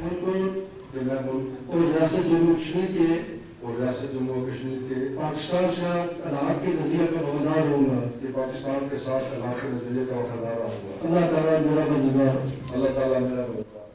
और रियासत जम्मू कश्मीर के पाकिस्तान के साथ अलाहात के नजरिए का वफादार रहूँगा कि पाकिस्तान के साथ अलाहात के नजरिए का वफादार रहूँगा। अल्लाह ताला मेरा मददगार, अल्लाह ताला मेरा मददगार।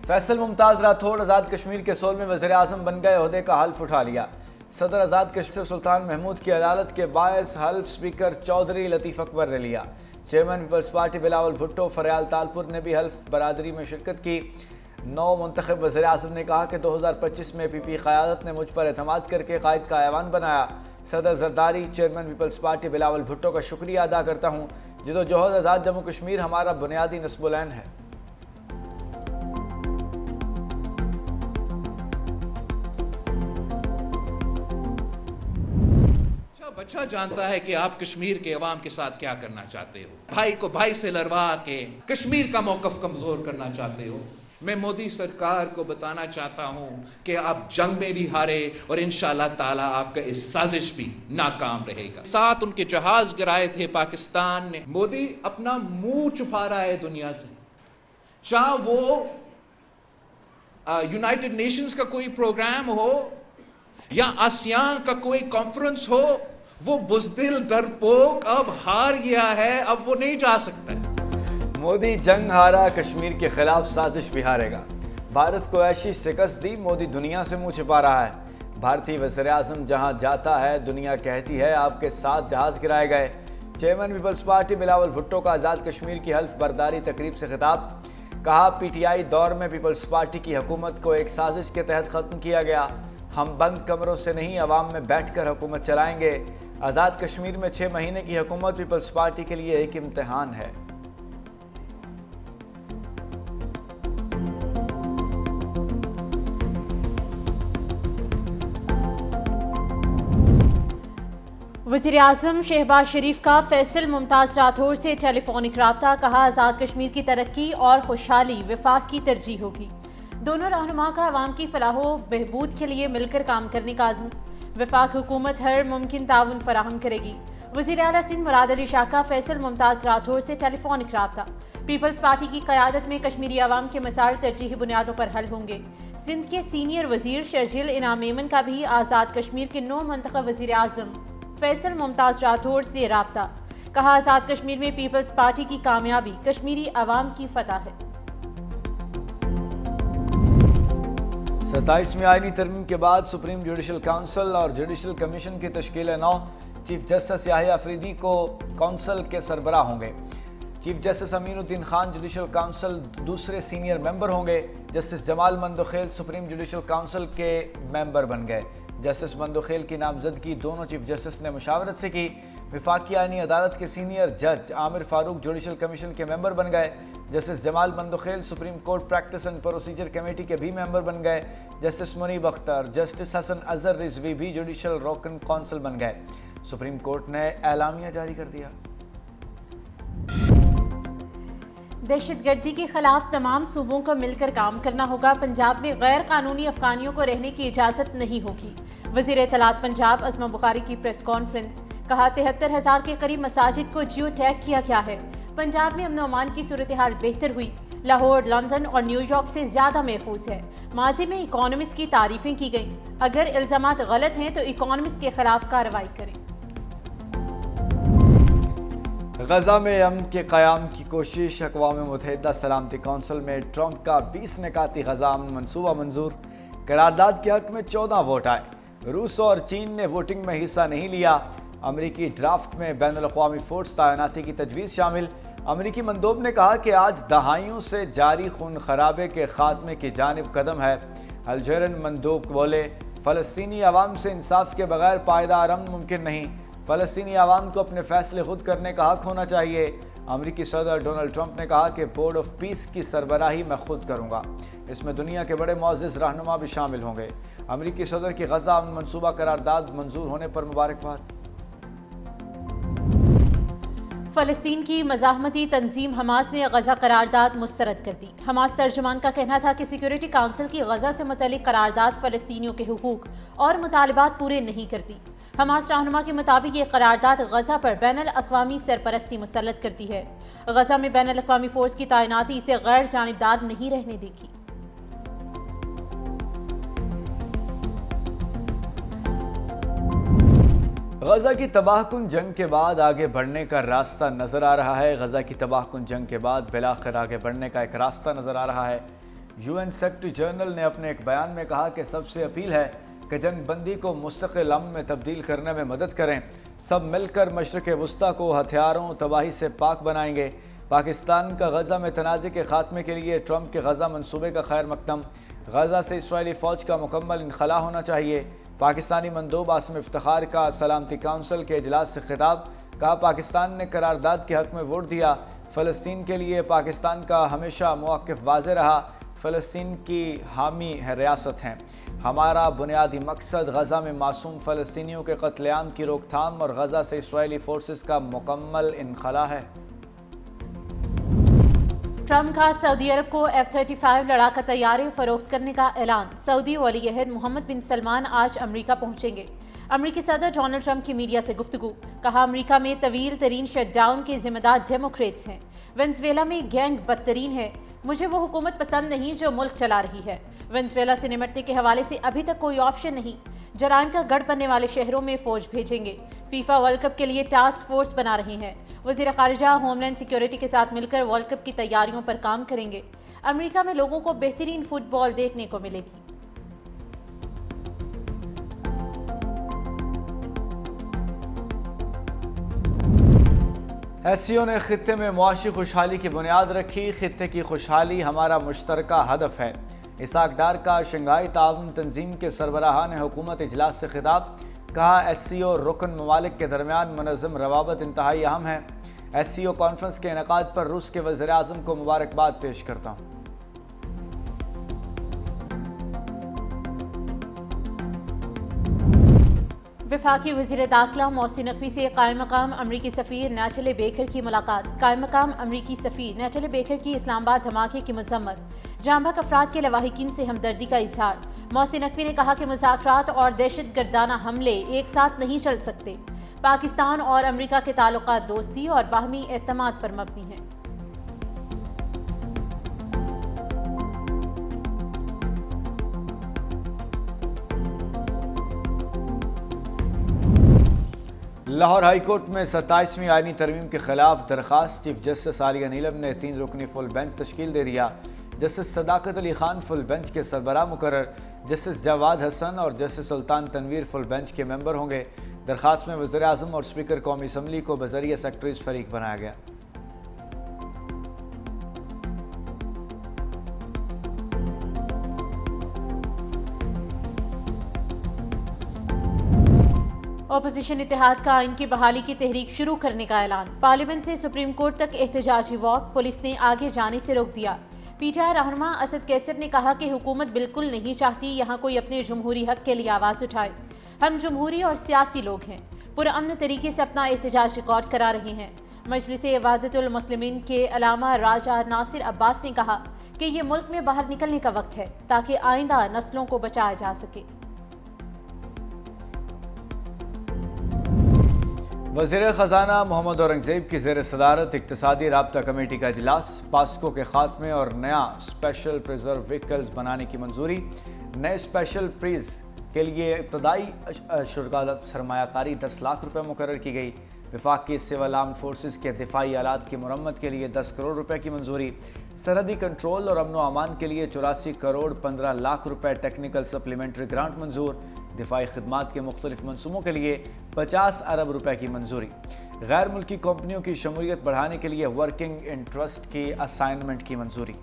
फैसल मुमताज़ राठौड़ आज़ाद कश्मीर के 16वें वज़ीर-ए-आज़म बन गए, ओहदे का हल्फ उठा लिया। सदर आज़ाद कश्मीर सुल्तान महमूद की अदालत के बायस हल्फ स्पीकर चौधरी लतीफ़ अकबर ने लिया। Chairman Peoples Party Bilawal Bhutto Faryal Talpur ने भी हल्फ बरादरी में शिरकत की। नौ मुंतखब वज़ीर-ए-आज़म ने कहा कि 2025 में पीपी क़यादत ने मुझ पर एतमाद करके कायद का ऐवान बनाया। सदर Zardari chairman Peoples Party Bilawal Bhutto का शुक्रिया अदा करता हूँ। जदोजहद आज़ाद जम्मू कश्मीर हमारा बुनियादी नस्बुलैन है। अच्छा जानता है कि आप कश्मीर के अवाम के साथ क्या करना चाहते हो। भाई को भाई से लड़वा के कश्मीर का मौकफ कमजोर करना चाहते हो। मैं मोदी सरकार को बताना चाहता हूं कि आप जंग में भी हारे और इंशाअल्लाह ताला आपका इस साजिश भी नाकाम रहेगा। साथ उनके जहाज गिराए थे पाकिस्तान ने। मोदी अपना मुंह छुपा रहा है दुनिया से। चाहे वो यूनाइटेड नेशंस का कोई प्रोग्राम हो या आसियान का कोई कॉन्फ्रेंस हो, वो बुज़दिल डरपोक अब हार गया है, अब वो नहीं जा सकता है। मोदी जंग हारा, कश्मीर के खिलाफ साजिश भी हारेगा। भारत को ऐसी शिकस्त दी, मोदी दुनिया से मुंह छिपा रहा है। भारतीय वज़ीर-ए-आज़म जहां जाता है दुनिया कहती है आपके 7 जहाज गिराए गए। Chairman Peoples Party Bilawal Bhutto का आज़ाद कश्मीर की हल्फ बर्दारी तकरीब से खिताब। कहा पीटीआई दौर में पीपल्स पार्टी की हुकूमत को एक साजिश के तहत ख़त्म किया गया। हम बंद कमरों से नहीं अवाम में बैठ कर हुकूमत चलाएंगे। आज़ाद कश्मीर में 6 महीने की हुकूमत पीपल्स पार्टी के लिए एक इम्तिहान है। वज़ीर-ए-आज़म शहबाज शरीफ का फैसल मुमताज़ राठौड़ से टेलीफोनिक रब्ता। कहा आज़ाद कश्मीर की तरक्की और खुशहाली वफाक की तरजीह होगी। दोनों रहनुमा का अवाम की फलाहो बहबूद के लिए मिलकर काम करने का आज़म। वफाक हुकूमत हर मुमकिन ताउन फराहम करेगी। वज़ीर आला सिंध मुराद अली शाह का फैसल मुमताज़ राठौड़ से टेलीफोनिक रब्ता। पीपल्स पार्टी की क़यादत में कश्मीरी अवाम के मसाइल तरजीही बुनियादों पर हल होंगे। सिंध के सीनियर वज़ीर शर्जील इनाम मेमन का भी आज़ाद कश्मीर के 9 मुंतखब वज़ीर-ए-आज़म फैसल मुमताज़ राठौड़ से रब्ता। कहा आज़ाद कश्मीर में पीपल्स पार्टी की कामयाबी कश्मीरी अवाम की फतह है। 27वीं आईनी तरमीम के बाद सुप्रीम जुडिशल काउंसिल और जुडिशल कमीशन की तश्कील नौ। चीफ जस्टिस याहिया अफरीदी को काउंसिल के सरबराह होंगे। Chief justice Aminuddin Khan judicial council दूसरे सीनियर मेंबर होंगे। Justice Jamal Mandokhel supreme judicial council के मेंबर बन गए। जस्टिस मंदोखेल की नामजदगी दोनों चीफ जस्टिस ने मुशावरत से की। विफाकी आईनी अदालत के सीनियर जज आमिर फारूक जुडिशल कमीशन के मेंबर बन गए। Justice Jamal Mandokhel supreme court practice and procedure committee के भी मेंबर बन गए। जस्टिस मुनीब अख्तर, जस्टिस हसन अजहर रिजवी भी जुडिशल रोकन काउंसिल बन गए। सुप्रीम कोर्ट ने एलामिया जारी कर दिया। दहशतगर्दी के खिलाफ तमाम सूबों को मिलकर काम करना होगा। पंजाब में गैर कानूनी अफगानियों को रहने की इजाज़त नहीं होगी। वज़ीर इत्तलात पंजाब अज़मा बुखारी की प्रेस कॉन्फ्रेंस। कहा 73,000 के करीब मसाजिद को जियो टैग किया गया है। पंजाब में अमन अमान की सूरत हाल बेहतर हुई। लाहौर, लंदन और न्यूयॉर्क से ज़्यादा महफूज है। माजी में इकोनॉमिस्ट की तारीफें की गई। अगर इल्ज़ामात गलत हैं तो इकोनॉमिस्ट के खिलाफ कार्रवाई करें। गजा में अमन के क़याम की कोशिश। अक़वाम मुत्तहिदा सलामती कौंसिल में ट्रंप का 20 निकाती गजा अमन मनसूबा मंजूर। करारदाद के हक में 14 वोट आए। रूस और चीन ने वोटिंग में हिस्सा नहीं लिया। अमरीकी ड्राफ्ट में बैनुल-अक़वामी फ़ोर्स तैनाती की तजवीज़ शामिल। अमरीकी मंदूब ने कहा कि आज दहाइयों से जारी खून खराबे के खात्मे की जानिब कदम है। अल्जेरियन मंदूब बोले फ़लस्तीनी अवाम से इंसाफ के बगैर पायदार अमन मुमकिन नहीं। फ़लस्तीनी अवाम को अपने फ़ैसले खुद करने का हक होना चाहिए। अमरीकी सदर डोनाल्ड ट्रंप ने कहा कि बोर्ड ऑफ पीस की सरबराही मैं खुद करूँगा। इसमें दुनिया के बड़े मुअज़्ज़िज़ रहनुमा भी शामिल होंगे। अमरीकी सदर की गजा अमन मनसूबा करारदाद मंजूर होने पर मुबारकबाद। फ़लस्तीन की मज़ाहमती तंजीम हमास ने गजा करारदाद मुस्तरद कर दी। हमास तर्जुमान का कहना था कि सिक्योरिटी काउंसिल की गजा से मुतल्लिक करारदाद फ़लस्तीनियों के हुकूक और मुतालबात पूरे नहीं करती। हमास रहनुमा के मुताबिक ये करारदाद गजा पर बैनुल अक़वामी सरपरस्ती मुसल्लत करती है। गजा में बैनुल अक़वामी फोर्स की तैनाती इसे गैर जानिबदार नहीं रहने देगी। गजा की तबाहकुन जंग के बाद आगे बढ़ने का रास्ता नजर आ रहा है। गजा की तबाहकुन जंग के बाद बिलाखिर आगे बढ़ने का एक रास्ता नजर आ रहा है। यूएन सेक्रेटरी जनरल ने अपने एक बयान में कहा कि सबसे अपील है कि जंग बंदी को मुस्तकिल अमन में तब्दील करने में मदद करें। सब मिलकर मशरिक़ वस्ता को हथियारों तबाही से पाक बनाएंगे। पाकिस्तान का गजा में तनाज़े के खात्मे के लिए ट्रंप के गजा मंसूबे का खैर मकदम। गजा से इसराइली फ़ौज का मुकम्मल इनखला होना चाहिए। पाकिस्तानी मंदूब आसिम इफ्तिखार का सलामती काउंसिल के इजलास से खिताब। कहा, पाकिस्तान ने करारदाद के हक़ में वोट दिया। फ़लस्तीन के लिए पाकिस्तान का हमेशा मौक़िफ़ वाज़ेह रहा। फ़लस्तीन की हामी रियासत हैं। हमारा बुनियादी मकसद गजा में मासूम फ़लस्तीनियों के कत्लेआम की रोकथाम और गजा से इसराइली फोर्सेस का मुकम्मल इनखला है। ट्रंप का सऊदी अरब को F-35 लड़ाका तैयारे फरोख्त करने का ऐलान। सऊदी वली अहद मोहम्मद बिन सलमान आज अमरीका पहुंचेंगे। अमरीकी सदर डोनाल्ड ट्रंप की मीडिया से गुफ्तगू। कहा, अमरीका में तवील तरीन शटडाउन के जिम्मेदार डेमोक्रेट्स हैं। वेनेजुएला में गैंग बदतरीन है। मुझे वो हुकूमत पसंद नहीं जो मुल्क चला रही है। वेनेजुएला से निमटने के हवाले से अभी तक कोई ऑप्शन नहीं। जराइम का गढ़ बनने वाले शहरों में फौज भेजेंगे। फीफा वर्ल्ड कप के लिए टास्क फोर्स बना रहे हैं। वज़ीर ख़ारिजा होमलैंड सिक्योरिटी के साथ मिलकर वर्ल्ड कप की तैयारियों पर काम करेंगे। अमेरिका में लोगों को बेहतरीन फुटबॉल देखने को मिलेगी। एससीओ ने खित्ते में मुआशी खुशहाली की बुनियाद रखी। खित्ते की खुशहाली हमारा मुश्तरका हदफ है। इसाक डार का शंघाई ताउन तंजीम के सरबराहान हुकूमत इजलास से खिताब। कहा, एससीओ रुकन ममालिक के दरमियान मुनज़्ज़म रवाबत इंतहाई अहम है। एससीओ कॉन्फ्रेंस के इनेकाद पर रूस के वज़ीर आज़म को मुबारकबाद पेश करता हूँ। वफाकी वज़ीर दाखिला मोहसिन नकवी से कायम मकाम अमरीकी सफ़ीर नैचले बेकर की मुलाकात। कायम मकाम अमरीकी सफ़ीर नैचले बेकर की इस्लामाबाद धमाके की मज़म्मत। जांबक अफराद के लवाहिकीन से हमदर्दी का इजहार। मोहसिन नकवी ने कहा कि मुज़ाकरात और दहशत गर्दाना हमले एक साथ नहीं चल सकते। पाकिस्तान और अमरीका के ताल्लुकात दोस्ती और बाहमी एतमाद पर मबनी हैं। लाहौर हाई कोर्ट में 27वीं आईनी तरमीम के खिलाफ दरखास्त। चीफ जस्टिस आलिया नीलम ने 3 रुकनी फुल बेंच तश्कील दे दिया। जस्टिस सदाकत अली खान फुल बेंच के सरबराह मुकर्रर। जस्टिस जवाद हसन और जस्टिस सुल्तान तनवीर फुल बेंच के मेंबर होंगे। दरखास्त में वज़ीर आज़म और स्पीकर कौमी असम्बली को बज़रिए सेक्रेटरीज फरीक बनाया गया। अपोजिशन इत्तेहाद का आइन की बहाली की तहरीक शुरू करने का ऐलान। पार्लियामेंट से सुप्रीम कोर्ट तक एहतजाजी वॉक। पुलिस ने आगे जाने से रोक दिया। पीटीआई रहनुमा असद कैसर ने कहा कि हुकूमत बिल्कुल नहीं चाहती यहाँ कोई अपने जमहूरी हक के लिए आवाज़ उठाए। हम जमहूरी और सियासी लोग हैं, पुरअमन तरीके से अपना एहतजाज रिकॉर्ड करा रहे हैं। मजलिस इबादतुल मुस्लिमीन के अलामा राजा नासिर अब्बास ने कहा कि ये मुल्क में बाहर निकलने का वक्त है ताकि आइंदा नस्लों को बचाया जा सके। वज़ीर ख़जाना मोहम्मद औरंगज़ेब की ज़ेर सदारत इक़्तिसादी राब्ता कमेटी का इजलास। पास्को के खात्मे और नया स्पेशल प्रिजर्व व्हीकल्स बनाने की मंजूरी। नए स्पेशल प्रीज के लिए इब्तदाई सरमायाकारी 10 लाख रुपये मुकर्रर की गई। वफाक की सिविल आर्म फोर्सेस के दिफाई आलात की मुरम्मत के लिए 10 करोड़ रुपए की मंजूरी। सरहदी कंट्रोल और अमन व अमान के लिए 84 करोड़ 15 लाख रुपए टेक्निकल सप्लीमेंट्री ग्रांट मंजूर। दिफाई खदमात के मुख्तलिफ मनसूबों के लिए 50 अरब रुपए की मंजूरी। गैर मुल्की कंपनियों की शमूलियत बढ़ाने के लिए वर्किंग इंटरेस्ट की असाइनमेंट की मंजूरी।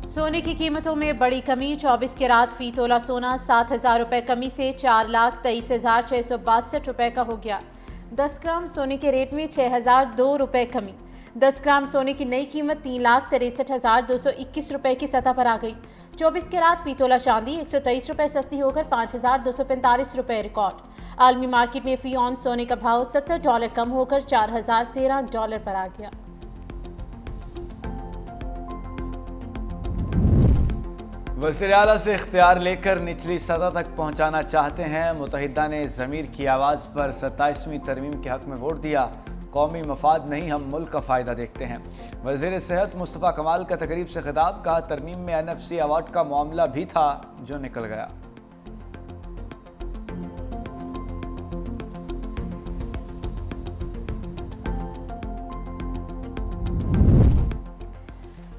सोने की कीमतों में बड़ी कमी। 24 कैरात फी तोला सोना 7,000 रुपये कमी से 4,23,662 रुपये का हो गया। 10 ग्राम सोने के रेट में 6,002 रुपये कमी। 10 ग्राम सोने की नई कीमत 3,63,221 रुपये की सतह पर आ गई। 24 कैरात फी तोला चांदी 123 रुपये सस्ती होकर 5,245 रुपये रिकॉर्ड। आलमी मार्केट में फी ऑन सोने का भाव $70 कम होकर $4,013 पर आ गया। वज़ीर आला से इख्तियार लेकर निचली सतह तक पहुँचाना चाहते हैं। मुत्तहिदा ने ज़मीर की आवाज़ पर 27वीं तरमीम के हक़ में वोट दिया। कौमी मफाद नहीं, हम मुल्क का फ़ायदा देखते हैं। वज़ीर सेहत मुस्तफ़ा कमाल का तकरीब से खिताब, कहा तरमीम में NFC अवार्ड का मामला भी था जो निकल गया।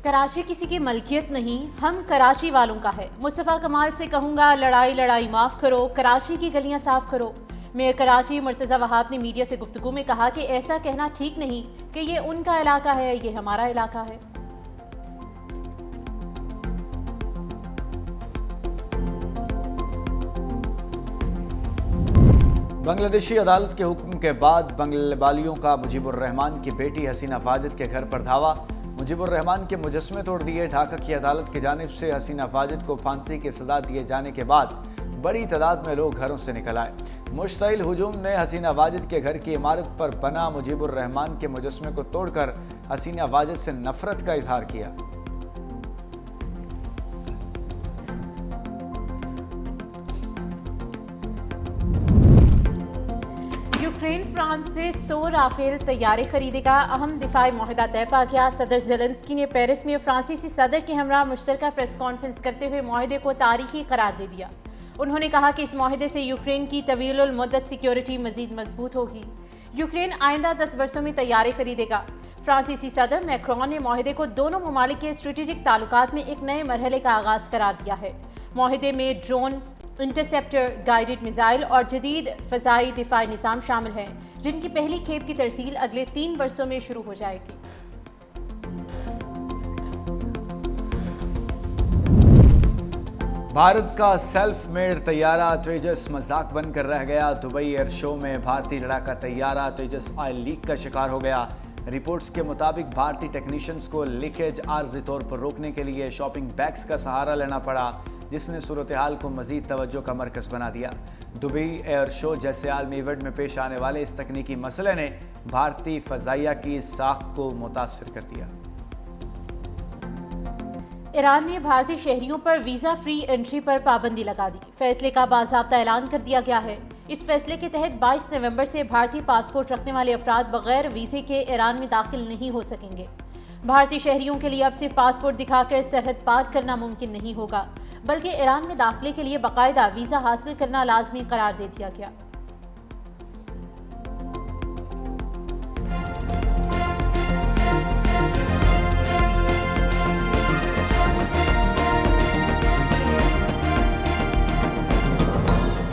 कराची किसी की मलकियत नहीं, हम कराची वालों का है। मुस्तफ़ा कमाल से कहूँगा, लड़ाई लड़ाई माफ़ करो, कराची की गलियाँ साफ़ करो। मेयर कराची मुर्तज़ा वहाब ने मीडिया से गुफ्तगू में कहा कि ऐसा कहना ठीक नहीं कि ये उनका इलाका है, ये हमारा इलाका है। बांग्लादेशी अदालत के हुक्म के बाद बंगबालियों का मुजीबुर रहमान की बेटी हसीना वाजिद के घर पर धावा। मुजीबुर रहमान के मुजस्मे तोड़ दिए। ढाका की अदालत की जानिब से हसीना वाजिद को फांसी की सजा दिए जाने के बाद बड़ी तादाद में लोग घरों से निकल आए। मुश्तइल हुजूम ने हसीना वाजिद के घर की इमारत पर बना मुजीबुर रहमान के मुजस्मे को तोड़कर हसीना वाजिद से नफरत का इजहार किया। यूक्रेन फ्रांस से 100 राफेल तैयारे खरीदेगा। अहम दिफाई मुआहदा तय पा गया। सदर ज़ेलेंस्की ने पेरिस में फ्रांसीसी सदर के हमरा मुश्तरका प्रेस कॉन्फ्रेंस करते हुए मुआहदे को तारीखी करार दे दिया। उन्होंने कहा कि इस मुआहदे से यूक्रेन की तवील मुद्दत सिक्योरिटी मजीद मजबूत होगी। यूक्रेन आइंदा 10 वर्षों में तैयारे खरीदेगा। फ्रांसीसी सदर मैक्रोन ने मुआहदे को दोनों ममालिक के स्ट्रेटेजिक ताल्लुकात में एक नए मरहले का आगाज करार दिया है। मुआहदे में ड्रोन, इंटरसेप्टर, गाइडेड मिसाइल और जदीद फ़ज़ाई दिफाई निज़ाम शामिल हैं, जिनकी पहली खेप की तरसील अगले 3 वर्षों में शुरू हो जाएगी। भारत का सेल्फ मेड तैयारा तेजस मजाक बनकर रह गया। दुबई एयर शो में भारतीय लड़ाका तैयारा तेजस ऑयल लीक का शिकार हो गया। रिपोर्ट्स के मुताबिक भारतीय टेक्नीशियंस को लीकेज आर्जी तौर पर रोकने के लिए शॉपिंग बैग्स का सहारा लेना पड़ा, जिसने सूरत हाल को मजीद तवज्जो का मरकज़ बना दिया। दुबई एयर शो जैसे आलमी इवेंट में पेश आने वाले इस तकनीकी मसले ने भारतीय फ़ज़ाइया की साख को मुतासिर कर दिया। ईरान ने भारतीय शहरियों पर वीज़ा फ्री एंट्री पर पाबंदी लगा दी। फैसले का बाज़ाब्ता ऐलान कर दिया गया है। इस फैसले के तहत 22 नवंबर से भारतीय पासपोर्ट रखने वाले अफराद बगैर वीज़े के ईरान में दाखिल नहीं हो सकेंगे। भारतीय शहरियों के लिए अब सिर्फ पासपोर्ट दिखाकर सरहद पार करना मुमकिन नहीं होगा, बल्कि ईरान में दाखिले के लिए बाकायदा वीज़ा हासिल करना लाजमी करार दे दिया गया।